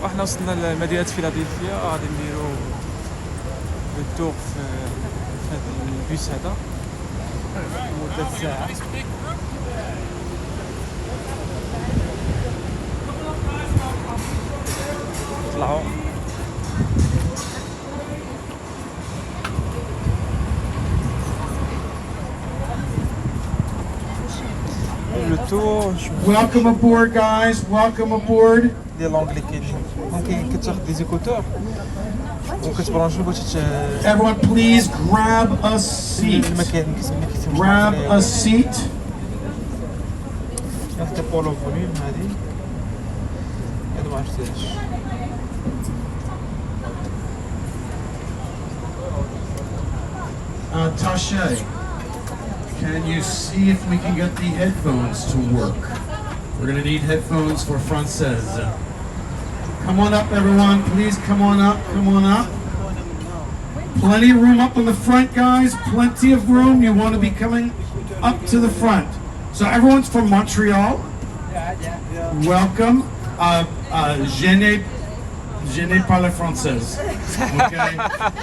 وحنا وصلنا لمدينة فيلاديلفيا، غادي نديرو التور في هذا البيس هذا لمدة ساعة. طلعوا Welcome aboard, guys. Welcome aboard. ديال لونجلي كاينين، ممكن كتاخد دي زيكوتور وكتبرونشي باش Everyone, please grab a seat. المكان كيسمي Grab a seat. كتبقى لو فوليوم هادي هادو ما عرفتيهاش. Tasha, can you see if we can get the headphones to work? We're gonna need headphones for Frances. Come on up, everyone. Please come on up. Come on up. Plenty of room up in the front, guys. Plenty of room. You want to be coming up to the front. So everyone's from Montreal. Welcome. Je ne parle français. Okay?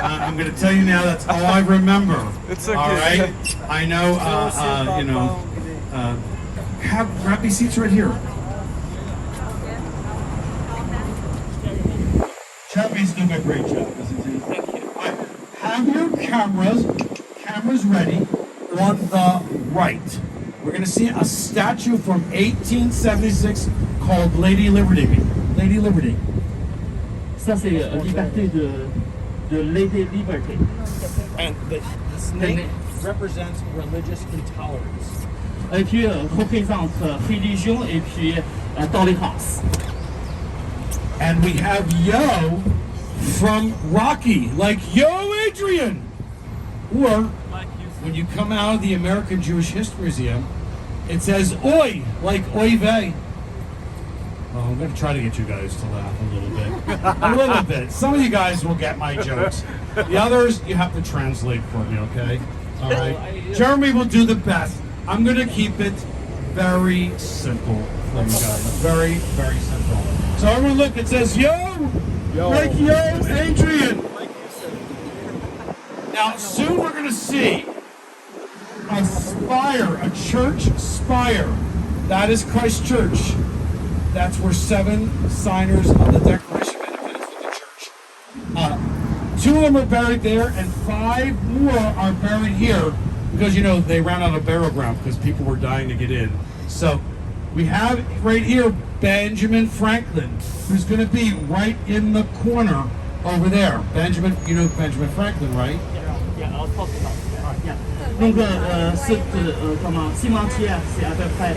I'm going to tell you now, that's all I remember. It's okay. All right? I know, you know, grab these seats right here. Chappie's doing a great job, isn't he? Thank you. Have your cameras ready on the right. We're going to see a statue from 1876 called Lady Liberty. Lady Liberty. Ça c'est liberté de Lady Liberty. And the snake represents religious intolerance. Et puis représente religion et puis tolérance. And we have Yo from Rocky, like Yo Adrian. Or when you come out of the American Jewish History Museum, it says Oi, like Oy vey. Well, I'm going to try to get you guys to laugh a little bit. A little bit. Some of you guys will get my jokes. The others, you have to translate for me, okay? All right. Jeremy will do the best. I'm going to keep it very simple for you guys. Very, very simple. So everyone look, it says Yo, like Yo Adrian. Now, soon we're going to see a spire, a church spire. That is Christ Church. That's where 7 signers of the Declaration of Independence of the church. 2 of them are buried there, and 5 more are buried here because, you know, they ran out of burial ground because people were dying to get in. So we have right here Benjamin Franklin, who's going to be right in the corner over there. Benjamin, you know Benjamin Franklin, right? Yeah, I'll talk about that. Yeah. Donc cimetière, c'est à peu près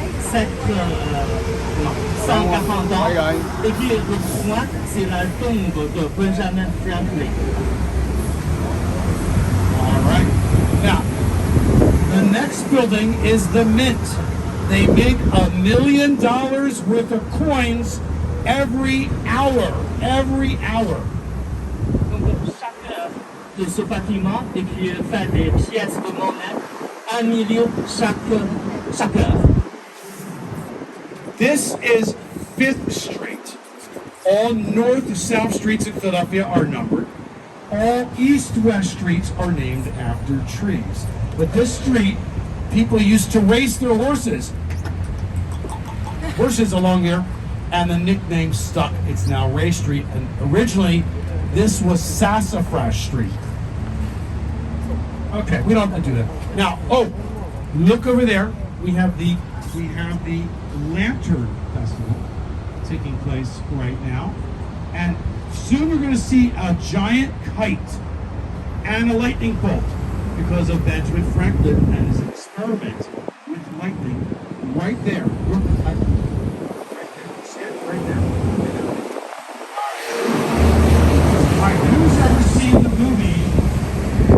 140 ans. Et puis le point, c'est la tombe de Benjamin Franklin. All right. Now, the next building is the Mint. They make $1 million worth of coins every hour. Every hour. De ce bâtiment et puis faire des pièces de monnaie, 1 million chaque heure. This is 5th Street. All north to south streets in Philadelphia are numbered. All east-west streets are named after trees. But this street, people used to race their horses. Horses along here, and the nickname stuck. It's now Ray Street, and originally this was Sassafras Street. Okay, we don't have to do that. Now, oh, look over there. We have the Lantern Festival taking place right now. And soon we're going to see a giant kite and a lightning bolt because of Benjamin Franklin and his experiment with lightning right there. Look, right there. See it? Right there. All right, who's ever seen the movie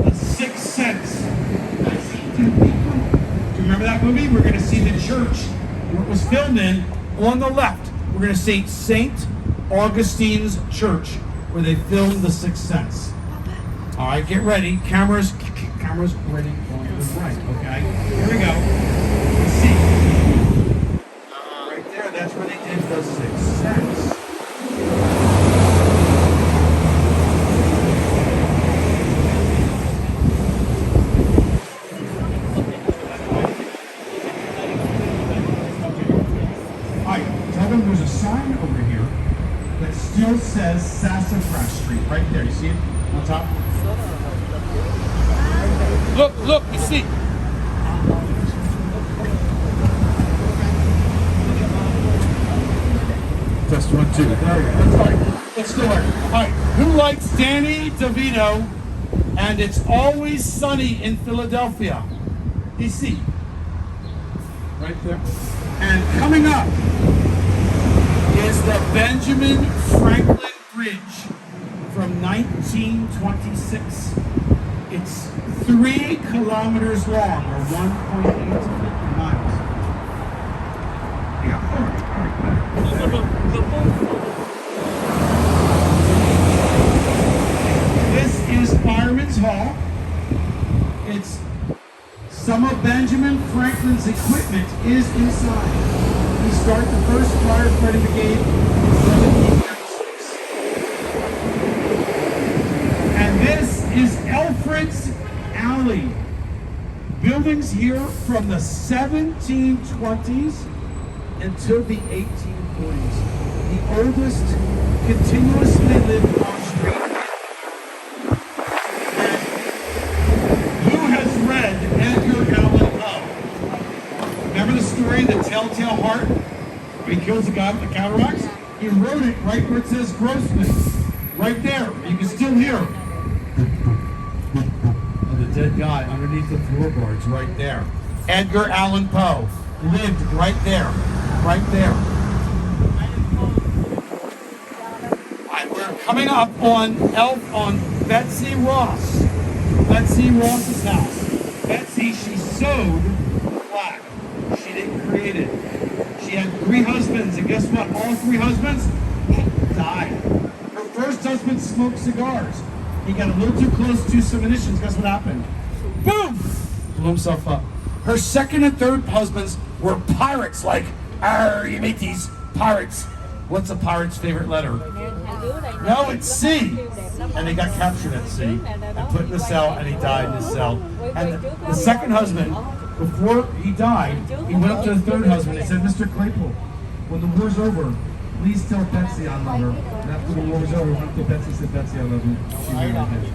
The Sixth Sense? Do you remember that movie? We're going to see the church where it was filmed in on the left. We're going to see St. Augustine's Church where they filmed The Sixth Sense. All right, get ready. Cameras ready on the right, okay? Here we go. Let's see. Right there, that's where they did The Sixth Sense. as Sassafras Street, right there. You see it on top? Look, you see. Test 1, 2. There we go. All right, let's do it. All right, who likes Danny DeVito and It's Always Sunny in Philadelphia? DC. Right there. And coming up is the Benjamin Franklin Bridge from 1926. It's 3 kilometers long, or 1.8 miles. Yeah, all right. This is Fireman's Hall. It's some of Benjamin Franklin's equipment is inside. He started the first firefighting brigade in 1796. And this is Alfred's Alley. Buildings here from the 1720s until the 1840s. The oldest continuously lived on street. And who has read Edgar Allan Poe? Remember the story, The Telltale Heart? Where he kills a guy with the cataracts? He wrote it right where it says Grossman. Right there. You can still hear the dead guy underneath the floorboards right there. Edgar Allan Poe lived right there. Right there. Alright, we're coming up on Betsy Ross. Betsy Ross's house. Betsy, she sewed black. She didn't create it. She had 3 husbands, and guess what? All 3 husbands died. Her first husband smoked cigars. He got a little too close to some ignitions. Guess what happened? Boom! Blew himself up. Her second and third husbands were pirates, like, you mateys, pirates. What's a pirate's favorite letter? No, it's C. And he got captured at sea and put in the cell, and he died in his cell. And the second husband, before he died, he went up to the third husband and said, Mr. Claypool, when the war's over, please tell Betsy I love her. And after the war was over, went up to Betsy and said, Betsy, I love you. She really did.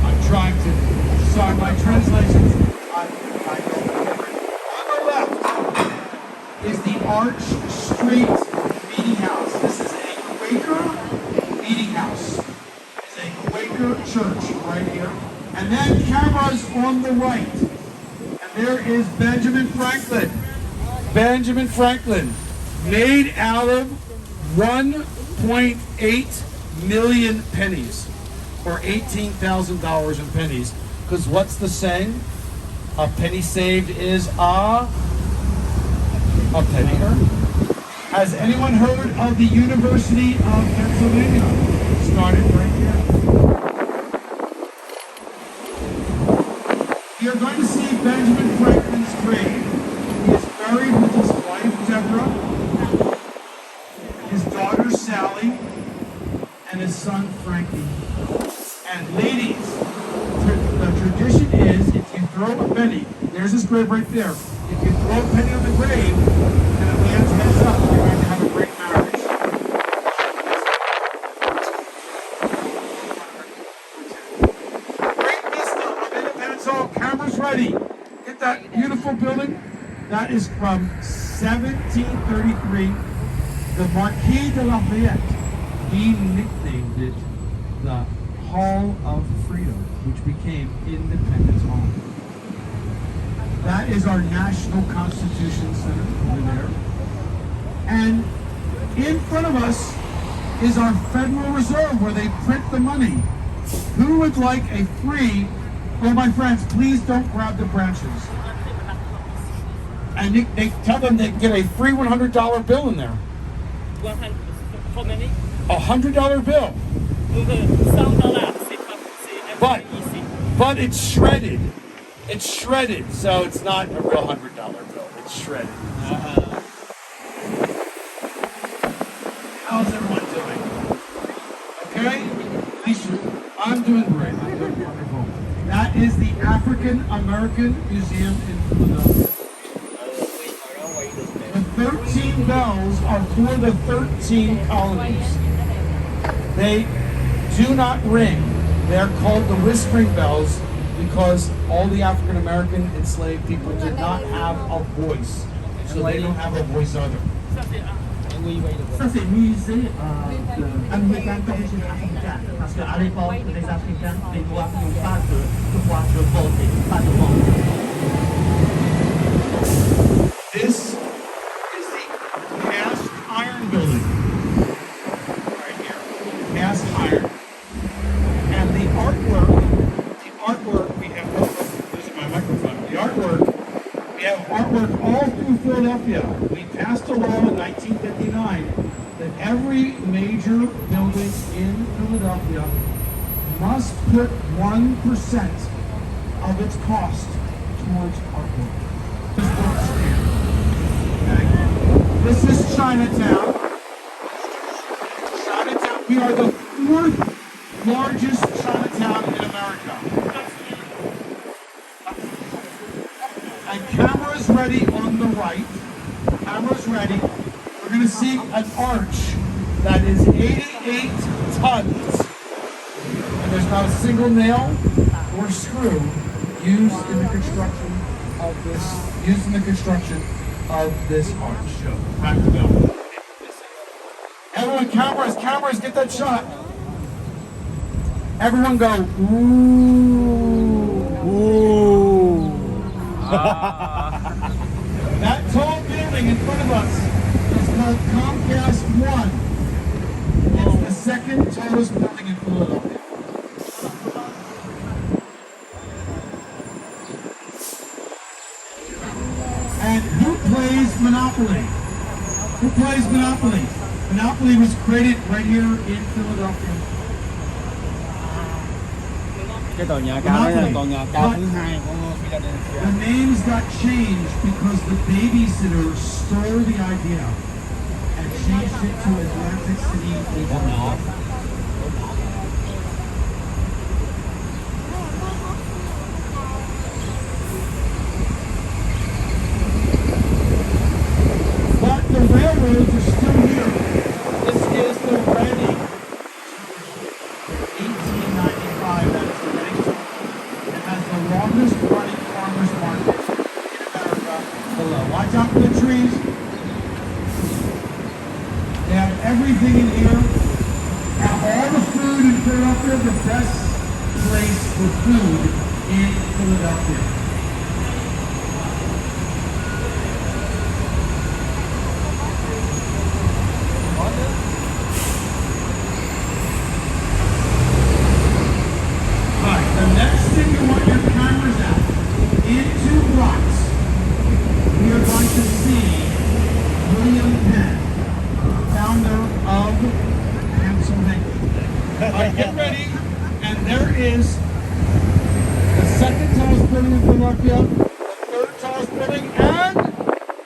I'm trying to, sorry, my translations, I don't remember. On the left is the Arch Street Meeting House. This is a Quaker meeting house. It's a Quaker church right here. And then cameras on the right. And there is Benjamin Franklin. Benjamin Franklin, made out of 1.8 million pennies, or $18,000 in pennies. Because what's the saying? A penny saved is a penny earned. Has anyone heard of the University of Pennsylvania? Started right here. You're going to see Benjamin Franklin's grave. He is buried with his wife, Deborah, his daughter, Sally, and his son, Frankie. And ladies, the tradition is if you throw a penny, there's his grave right there. If you throw a penny on the grave and it lands heads up, you're going to have a great marriage. Great vista of Independence Hall. Cameras ready. Get that beautiful building. That is from 1733. The Marquis de Lafayette, he nicknamed it the Hall of Freedom, which became Independence Hall. That is our National Constitution Center over there. And in front of us is our Federal Reserve, where they print the money. Who would like a free, oh my friends, please don't grab the branches. And they tell them they get a free $100 bill in there. 100, how many? $100 bill. But it's shredded. It's shredded, so it's not a real $100 bill. It's shredded. How's everyone doing? Okay? I'm doing great. I'm doing wonderful. That is the African American Museum in Philadelphia. The 13 bells are for the 13 colonies. They do not ring. They're called the whispering bells because all the African American enslaved people did not have a voice. So they don't have a voice either. Ça c'est musée américain d'origine africaine, parce qu'à l'époque, les Africains, les Noirs n'ont pas de droit de voter, pas de vote. This is the cast iron building. Right here. Cast iron. And the artwork we have, losing my microphone. The artwork, we have artwork all through Philadelphia. We passed a law in 1959 that every major building in Philadelphia must put 1% of its cost towards artwork. Okay. This is Chinatown. Chinatown. We are the fourth largest Chinatown in America. And camera's ready on the right. Camera's ready. We're going to see an arch that is 88 tons. And there's not a single nail or screw used in the construction of this arch. Back to Bill. Everyone, cameras, get that shot. Everyone go, ooh. Ooh. That tall building in front of us is called Comcast 1. It's the second tallest building in Philadelphia. And who plays Monopoly? Who plays Monopoly? Monopoly was created right here in Philadelphia. Cái tòa nhà cao đấy là tòa nhà cao thứ hai của Philadelphia. The names got changed because the babysitter stole the idea and changed it to Atlantic City. But the railroads are still here. This is the Reading. 1895, that is the Reading. It has the longest running farmers market in America below. Watch out for the trees. They have everything in here. And all the food in Philadelphia, the best place for food in Philadelphia. The next thing you want your cameras at, in 2 blocks, we are going to see William Penn, founder of Pennsylvania. All right, get ready, and there is the second tallest building in Philadelphia, the third tallest building, and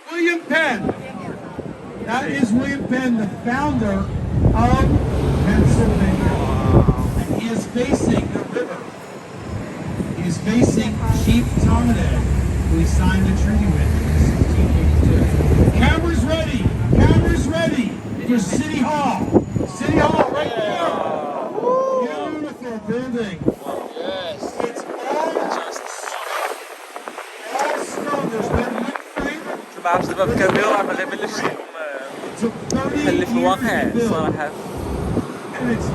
William Penn. That is William Penn, the founder of Pennsylvania. And he is facing the river. He's facing Chief Tominac, who he signed the treaty with in 1682. Cameras ready! Cameras ready for City Hall! City Hall right there! Beautiful building. Yes. It's all stone. There's no wood frame. طبعا بسبب كاميرا ما غيبلش Took 30 اللي في الواقع years to build. صراحة. And it's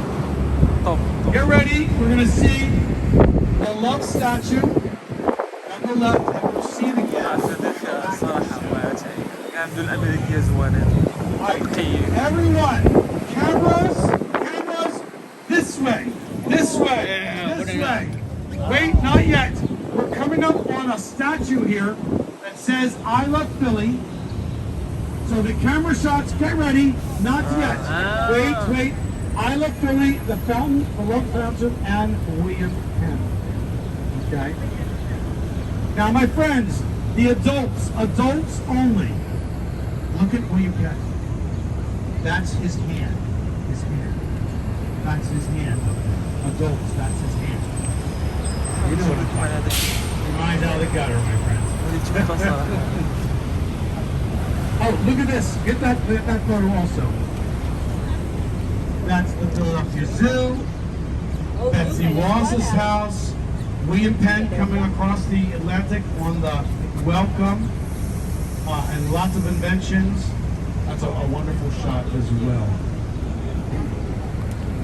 طب Get ready, we're going to see the love statue on the left, and we'll see it again. صراحة قاعدوا الأمريكية زوانين. Everyone, cameras, this way, this way. Wait, not yet. We're coming up on a statue here that says, I love Philly. So the camera shots, get ready, not yet. Wait. I love Philly, the fountain, the love fountain, and William Penn. Okay? Now, my friends, the adults only. Look at William Penn. That's his hand. That's his hand. Adults, that's his hand. You know what I'm talking about. Your mind out of the gutter, my friends. Oh, look at this. Get that photo also. That's the Philadelphia Zoo, Betsy Ross's house, William Penn coming across the Atlantic on the Welcome, and lots of inventions. That's a wonderful shot as well.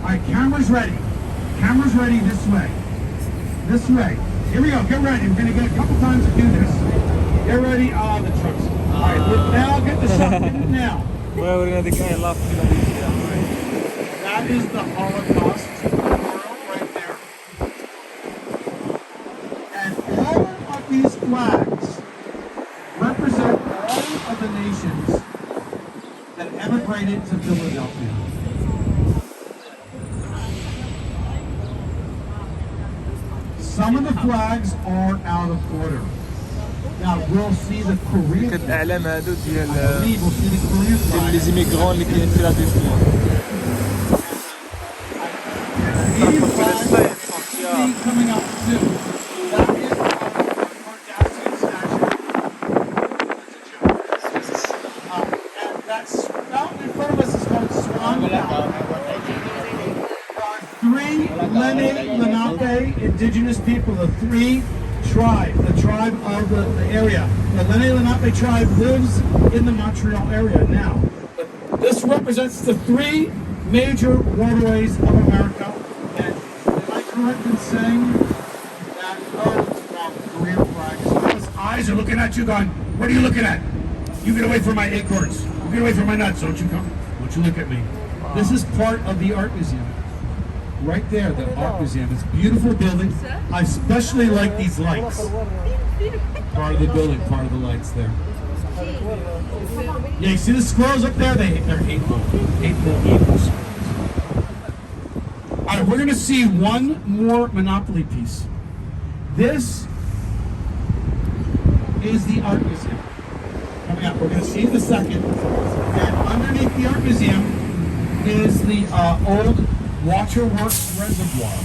All right, cameras ready. Cameras ready this way. This way. Here we go. Get ready. We're going to get a couple times to do this. Get ready. The trucks. All right, now get the shot. Get it now. That is the Holocaust memorial right there. And all of these flags represent all of the nations that emigrated to Philadelphia. Some of the flags are out of order. Now we'll see the Korean flag. الأعلام هادو ديال I believe we'll see the Korean flag. لي زيميغرون اللي كاينين في فيلادلفيا. These flags will be coming up soon. That is our Kardashian statue. And that fountain in front of us is called Swan Fountain. Three Lenape indigenous people, the three tribe, the tribe of the area. The Lenape tribe lives in the Montreal area now. This represents the three major waterways of America. And am I correct in saying that Korean flags? Those eyes are looking at you going, what are you looking at? You get away from my acorns. You get away from my nuts. Don't you come. Don't you look at me. This is part of the art museum. Right there, the art museum. It's a beautiful building. I especially like these lights. Part of the building, part of the lights there. Yeah, you see the squirrels up there? They're hateful eagles. All right, we're going to see one more Monopoly piece. This is the art museum. Coming up, we're going to see the second. And underneath the art museum is the old Waterworks Reservoir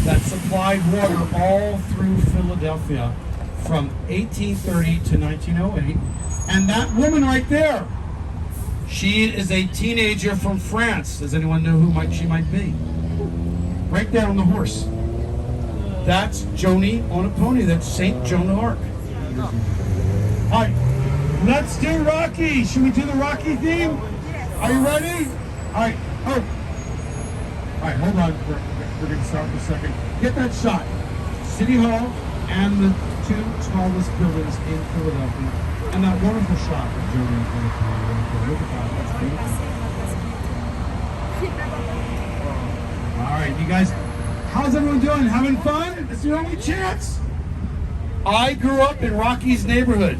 that supplied water all through Philadelphia from 1830 to 1908. And that woman right there, she is a teenager from France. Does anyone know who she might be? Right there on the horse. That's Joni on a pony. That's Saint Joan of Arc. All right, let's do Rocky. Should we do the Rocky theme? Are you ready? All right. Oh. All right, hold on. We're going to start in a second. Get that shot. City Hall and the two tallest buildings in Philadelphia. And that wonderful shot of Joni on the pony. Look at that. That's beautiful. All right, you guys, how's everyone doing? Having fun? It's your only chance. I grew up in Rocky's neighborhood.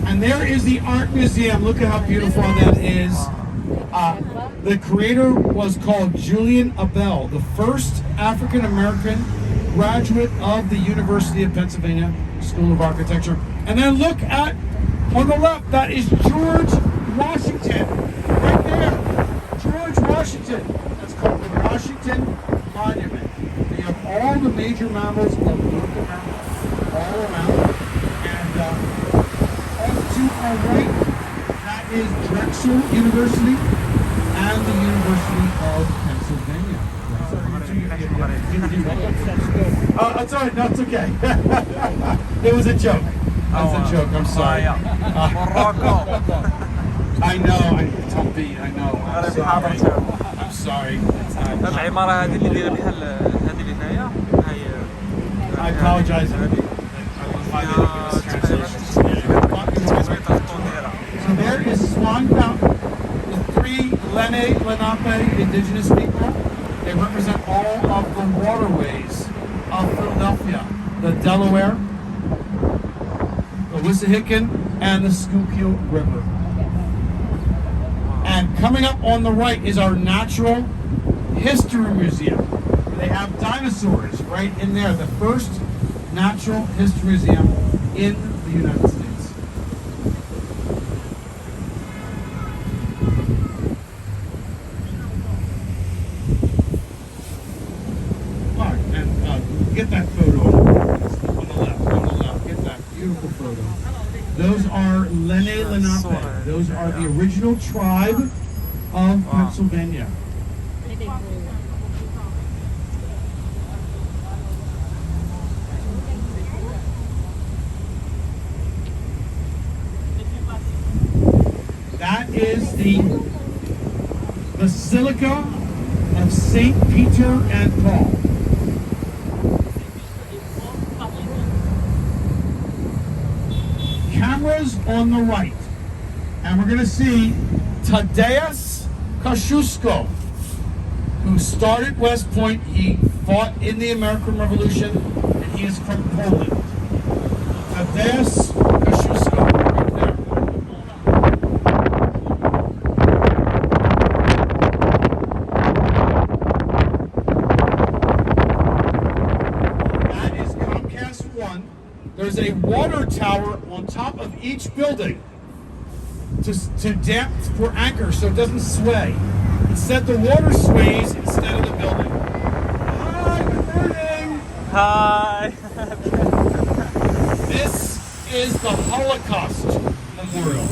And there is the art museum. Look at how beautiful that is. The creator was called Julian Abel, the first African-American graduate of the University of Pennsylvania School of Architecture. And then look at, on the left, that is George Washington. Right there. George Washington. That's called the Washington Monument. You have all the major mammals of North America all around. And to our right, that is Drexel University and the University of Pennsylvania. That's all right. No, it's okay. It was a joke. That's a joke. I'm sorry. I know. Don't be. I know. I'm sorry. العمارة هذه اللي دايرة بها هذه اللي هنايا هي I apologize. So there is Swan Fountain. The three Lenape indigenous people. They represent all of the waterways of Philadelphia. The Delaware, the Wissahickon, and the Schuylkill River. And coming up on the right is our Natural History Museum. They have dinosaurs right in there. The first natural history museum in the United States. All right, and get that photo on the left, get that beautiful photo. Those are Lenape. Those are the original tribe of Pennsylvania. That is the Basilica of St. Peter and Paul. Cameras on the right. And we're going to see Tadeusz Kościuszko, who started West Point. He fought in the American Revolution, and he is from Poland. Tadeusz Kościuszko, right there. That is Comcast 1. There's a water tower on top of each building to damp for anchor so it doesn't sway. Instead, the water sways instead of the building. Hi, good morning. Hi. This is the Holocaust Memorial.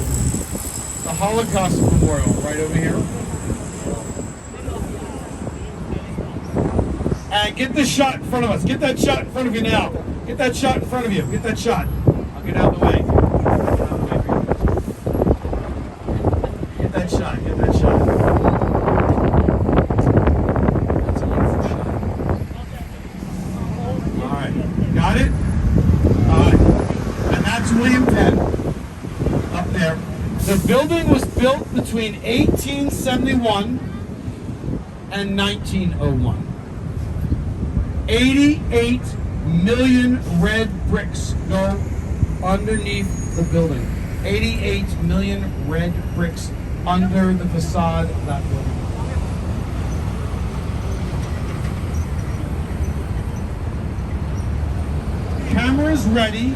The Holocaust Memorial right over here. And get this shot in front of us. Get that shot in front of you now. Get that shot in front of you. Get that shot. I'll get out of the way. Get that shot. Get that shot. That's a beautiful shot. All right. Got it? All right. And that's William Penn up there. The building was built between 1871 and 1901. 88 million red bricks go underneath the building. 88 million red bricks under the facade of that building. Cameras ready.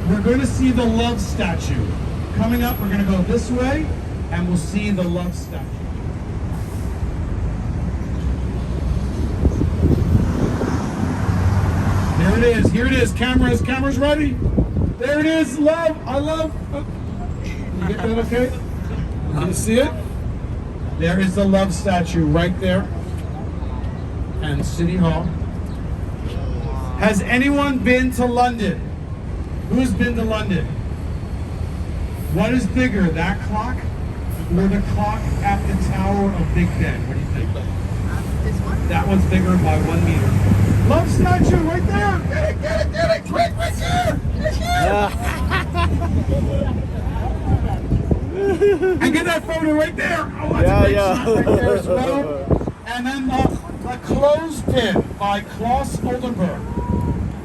We're going to see the love statue. Coming up, we're going to go this way, and we'll see the love statue. There it is. Here it is. Cameras ready. There it is. Love. I love. Oh. You get that okay? Can you see it? There is the love statue right there. And City Hall. Has anyone been to London? Who's been to London? What is bigger, that clock or the clock at the Tower of Big Ben? What do you think? That one's bigger by 1 meter. Love statue right there. Get it, quick, right there. And get that photo right there. Oh, that's a great shot right there as well. And then the clothespin by Klaus Oldenburg.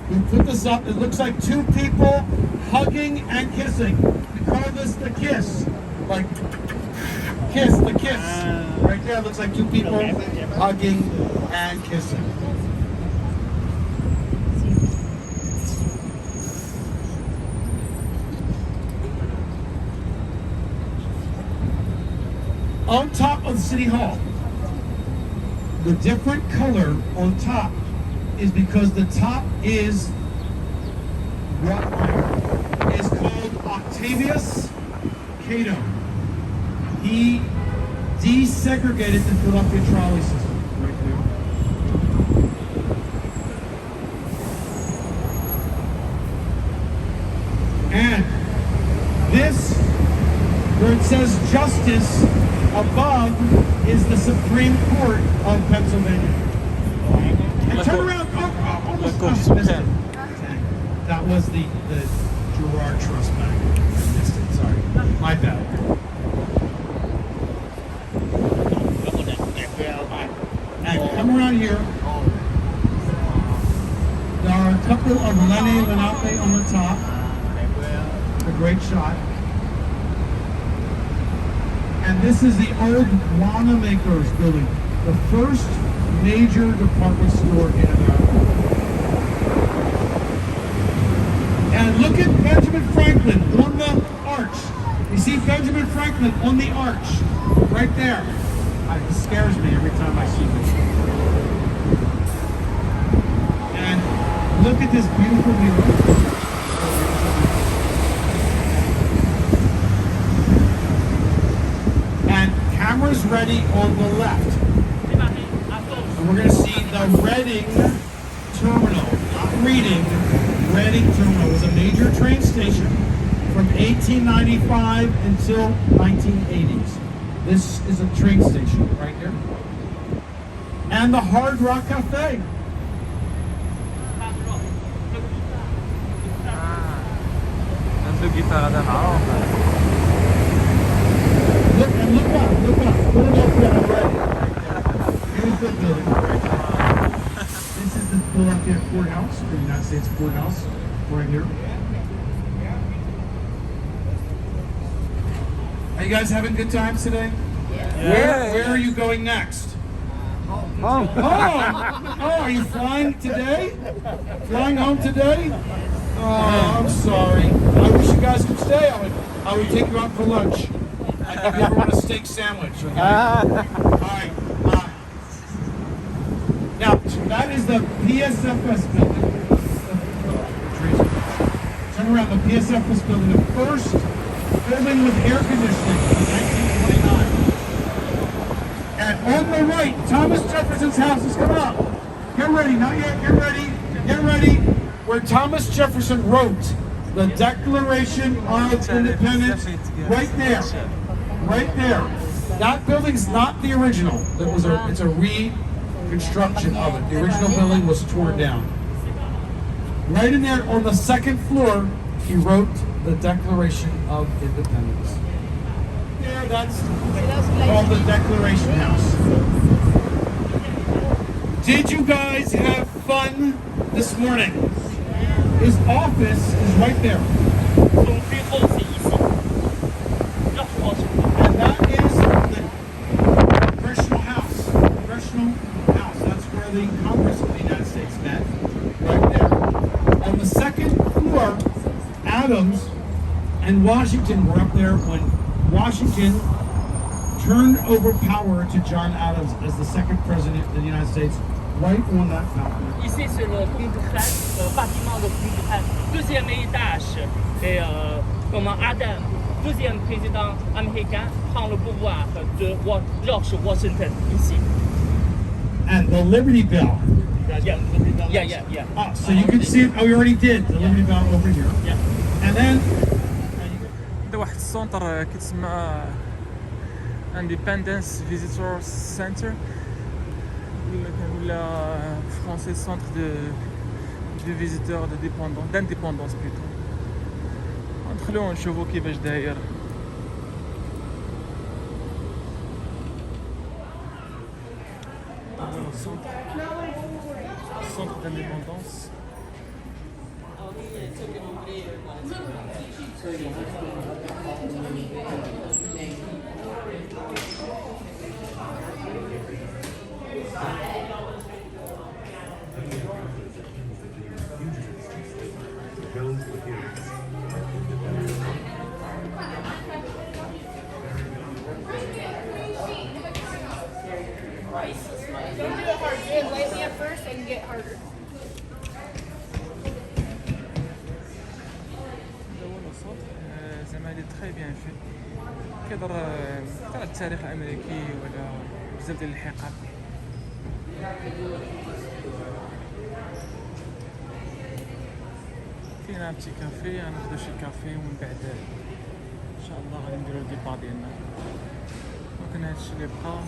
We put this up. It looks like two people hugging and kissing. We call this the kiss. Like, kiss, the kiss. Right there, it looks like two people hugging and kissing. On top of the City Hall, the different color on top is because the top is wrought iron. It is called Octavius Cato. He desegregated the Philadelphia trolley system right there. And this, where it says justice, above is the Supreme Court of Pennsylvania. And turn around. Almost missed it. That was the Gerard Trust Bank. I missed it. Sorry. My bad. And come around here. There are a couple of Lenny Lenape on the top. A great shot. And this is the old Wanamaker's building, the first major department store in America. And look at Benjamin Franklin on the arch. You see Benjamin Franklin on the arch, right there. It scares me every time I see this. And look at this beautiful mural. Cameras ready on the left. Reading Terminal, not Reading, Reading Terminal was a major train station from 1895 until 1980s. This is a train station right here. And the Hard Rock Cafe. عنده جيتار هذا معروف. Look up. Philadelphia already. Here's the building. This is the Philadelphia courthouse, the United States courthouse, right here. Are you guys having good times today? Yeah. Where are you going next? Home. Oh, are you flying today? Flying home today? Oh, I'm sorry. I wish you guys could stay. I would take you out for lunch. If you ever want a steak sandwich, okay? All right. Now, that is the PSFS building. Turn around, the PSFS building, the first building with air conditioning in 1929. And on the right, Thomas Jefferson's house is coming up. Get ready, not yet, get ready. Where Thomas Jefferson wrote the Declaration of Independence, right there. Right there. That building's not the original. It's a reconstruction of it. The original building was torn down. Right in there on the second floor, he wrote the Declaration of Independence. There, that's called the Declaration House. Did you guys have fun this morning? His office is right there. And that is the Congressional House. That's where the Congress of the United States met. Right there. On the second floor, Adams and Washington were up there when Washington turned over power to John Adams as the second president of the United States, right on that mountain. Ici, c'est le bâtiment le plus grand, deuxième étage. Et Adam, deuxième président américain, prend le pouvoir de George Washington ici. And the Liberty Bell. Yeah. Ah, so you can see it. Oh, we already did. The Liberty Bell over here. Yeah. And then هذا واحد السونتر كيتسمى Independence Visitor Center ولا فرونسي سونتر دو فيزيتور d'indépendance plutôt. ندخلو نشوفو كيفاش داير. Centre d'indépendance. Don't do it hard. Do it lightly at first and get harder. زعما لي تري بيان في كيهضر على التاريخ الامريكي ولا بزاف ديال الحقب. كاين بتي كافي غناخدو شي كافي ومن بعد ان شاء الله غادي نديرو الديبار ديالنا. دونك هادشي اللي بقى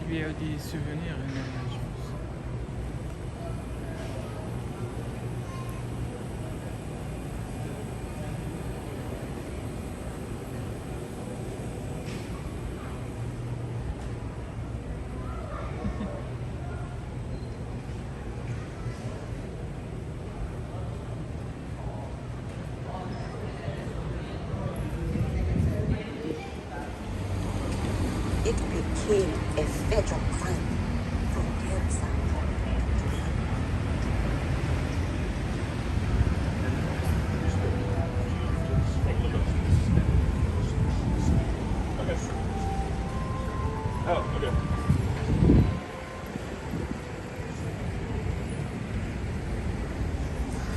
كيبيعو دي سوفونير هنا. It became a federal crime for cancer.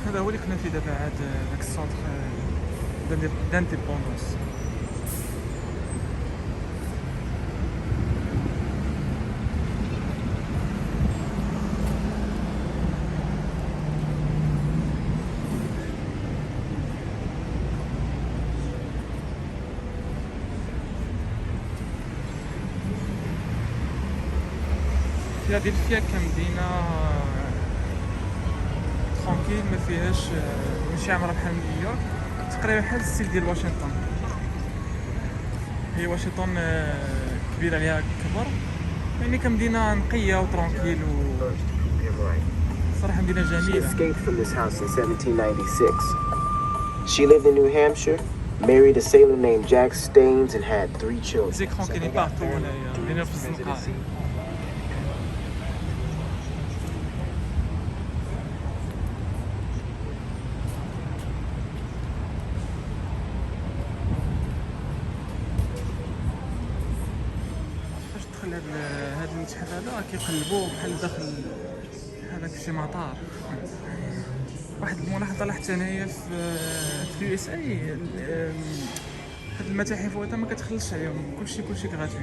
هذا هو اللي كنا فيه دابا عاد داك السونتر d'aindépendance. فيلادلفيا كمدينة ترونكيل ما فيهاش ماشي عامرة بحال نيويورك، تقريبا بحال الستيل ديال واشنطن. هي واشنطن كبيرة عليها كبر، يعني كمدينة نقية وترونكيل صراحة مدينة She جميلة. escaped from this house in 1796. She lived in New Hampshire, married a sailor named Jack Staines, and had 3 children. زيكرون كاينين بارتو هنايا، مدينة في الزنقة. فاش تدخل هاد المتحف هذا كيقلبوه بحال داخل هذاك شي مطار. واحد الملاحظة لاحظتها انايا في اليو اس اي، هاد المتاحف وهذا ما كتخلصش عليهم، كلشي غراتوي.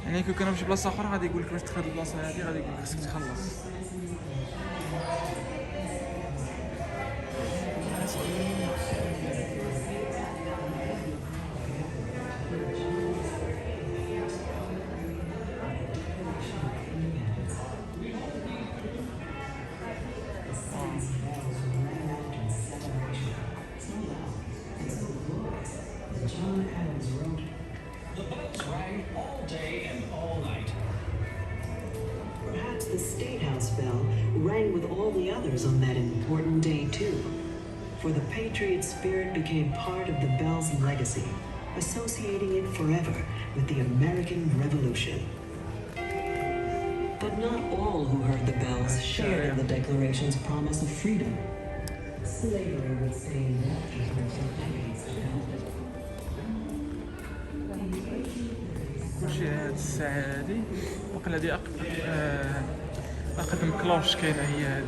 يعني كون كانوا فشي بلاصة أخرى غادي يقولك باش تدخل البلاصة هادي غادي يقولك خاصك تخلص. Perhaps the State House bell rang with all the others on that important day too. For the patriot spirit became part of the bell's legacy, associating it forever with the American Revolution. But not all who heard the bells shared in the Declaration's promise of freedom. Slavery would stay in that until decades to come. كلشي هاد الساعة هادي وقيلا هادي أقدم كلوش كاينة هي هادي.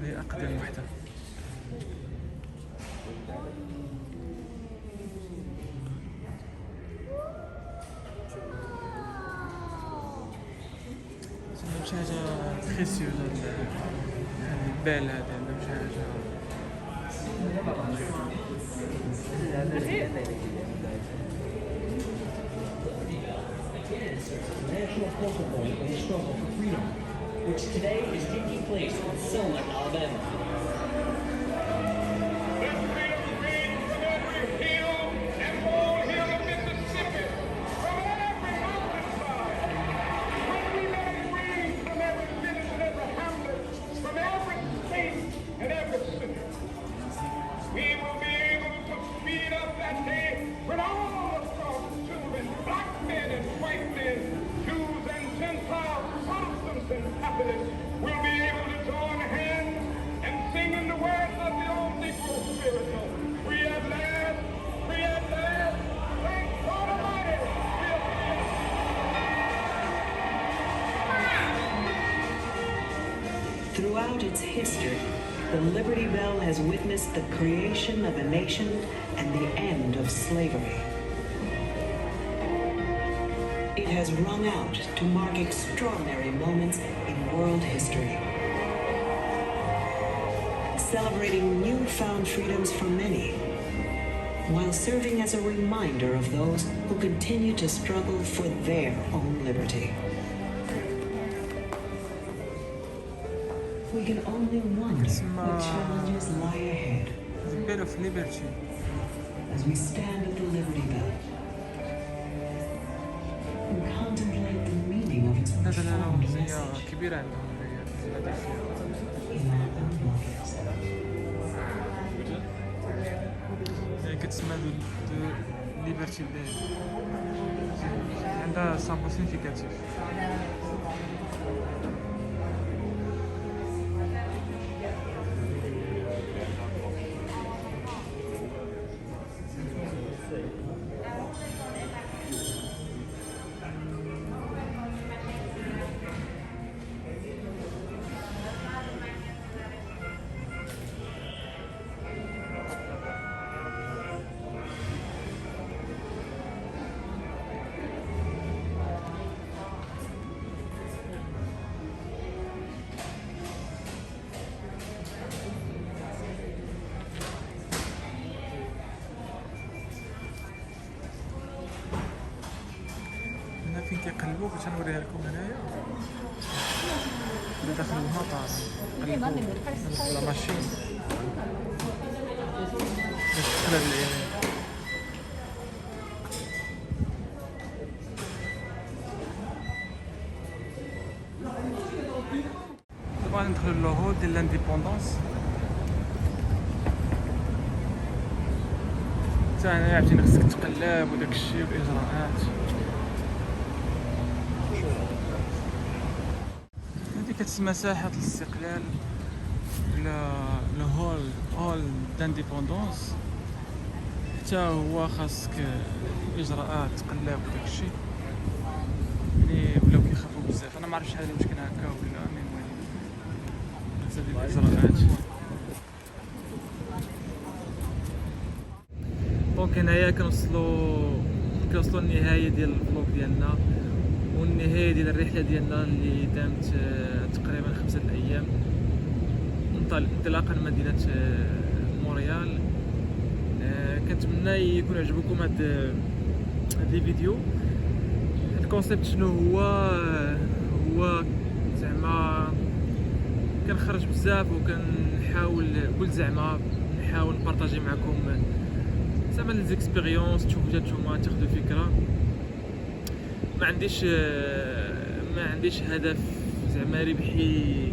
هادي أقدم وحدة. عندهم شي حاجة بريسيوز هاد البال هادي، عندهم شي حاجة. National focal point of the struggle for freedom, which today is taking place in Selma, Alabama. We'll be able to join hands and sing in the words of the old Negro spiritual. Free at last, free at last, thank God Almighty. Throughout its history, the Liberty Bell has witnessed the creation of a nation and the end of slavery. It has rung out to mark extraordinary moments in world history, celebrating newfound freedoms for many, while serving as a reminder of those who continue to struggle for their own liberty. We can only wonder what challenges lie ahead The Bell of Liberty. as we stand at the Liberty Bell and contemplate the meaning of its هذا لها profound رمزية message كبيرة عندهم هنايا في فيلادلفيا. in our own lives. هي كتسمى دو ليبرتي داي، عندها سامبل سينيفيكاتيف. كيقلبوا باش نوريها لكم هنايا داخل المطار. قلبوا لا ماشين باش تقلب العينين. دابا ندخلوا للهول ديال لانديبوندونس. حتى هنا عرفتي خصك تقلب وداك الشيء والاجراءات. هذه كتسمى ساحة الاستقلال ولا هول دانديبوندونس. حتى هو خاصك اجراءات تقلب وداك الشيء، يعني ولاو كيخافوا بزاف. انا ما عرفتش شحال يمكن هكا ولا المهم بزاف ديال الاجراءات. دونك هنايا كنوصلوا للنهايه ديال الفلوق ديالنا والنهايه ديال الرحله ديالنا اللي دامت تقريبا 5 ايام انطلاقا من مدينه مونريال. كنتمنى يكون عجبكم هاد الفيديو. الكونسيبت شنو هو زعما كنخرج بزاف وكنحاول نحاول نبارطاجي معكم زعما لي زيكسبيريونس، تشوفوا حتى نتوما تاخذوا فكره. ما عنديش هدف زعما ربحي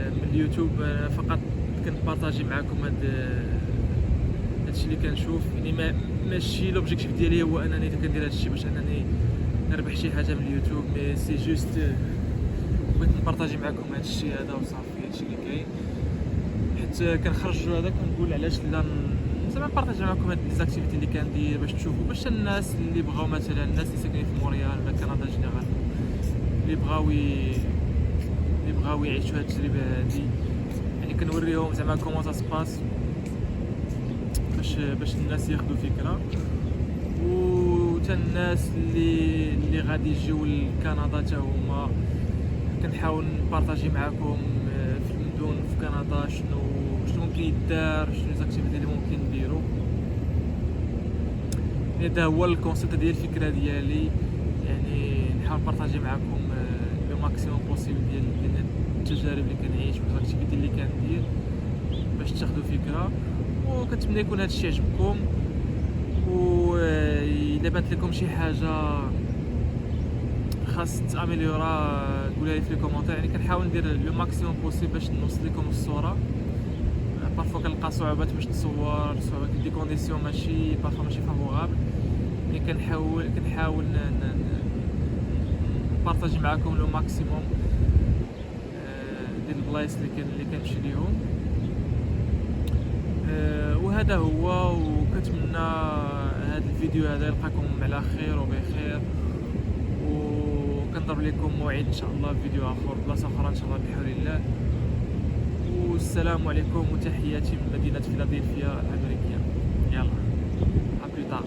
من اليوتيوب. انا فقط كنبارطاجي معكم هادشي اللي كنشوف. يعني ماشي لوبجيكتيف ديالي هو انني كندير هادشي باش انني نربح شي حاجه من اليوتيوب، مي سي جوست بغيت نبارطاجي معكم هادشي هذا وصافي. هادشي اللي كاين حيت كنخرج هذا كنقول علاش لا زعما نبارطاجي معكم هاد لي زاكتيفيتي اللي كندير باش تشوفوا، باش الناس اللي بغاو مثلا الناس اللي ساكنين في مونريال ولا كندا جينيرال اللي بغاو يعيشوا هاد التجربه هادي، يعني كنوريهم زعما كومون سا سباس باش الناس ياخذوا فكره. وتا الناس اللي غادي يجيو لكندا حتى هما كنحاول نبارطاجي معكم في المدن في كندا شنو ممكن يدار، شنو زاكتيفيتي اللي ممكن نديرو. هذا هو الكونسيبت ديال الفكره ديالي، يعني نحاول نبارطاجي معكم لو ماكسيموم بوسيبل ديال التجارب اللي كنعيش والزاكتيفيتي اللي كندير باش تاخذوا فكره. وكنتمنى يكون هذا الشيء عجبكم. و الا بانت لكم شي حاجه خاص تاميليورا قولها لي في لي كومونتير. يعني كنحاول ندير لو ماكسيموم بوسيبل باش نوصل لكم الصوره. بارفو كنلقى صعوبات باش نصور، صعوبات دي كونديسيون ماشي فافورابل، مي كنحاول نبارطاجي معكم لو ماكسيموم ديال البلايص اللي كنمشي ليهم. وهذا هو. وكنتمنى هذا الفيديو هذا يلقاكم على خير وبخير، وكنضرب لكم موعد ان شاء الله في فيديو اخر بلاصه اخرى ان شاء الله بحول الله. والسلام عليكم وتحياتي من مدينه فيلاديلفيا الامريكيه. يلا ا بلو تار.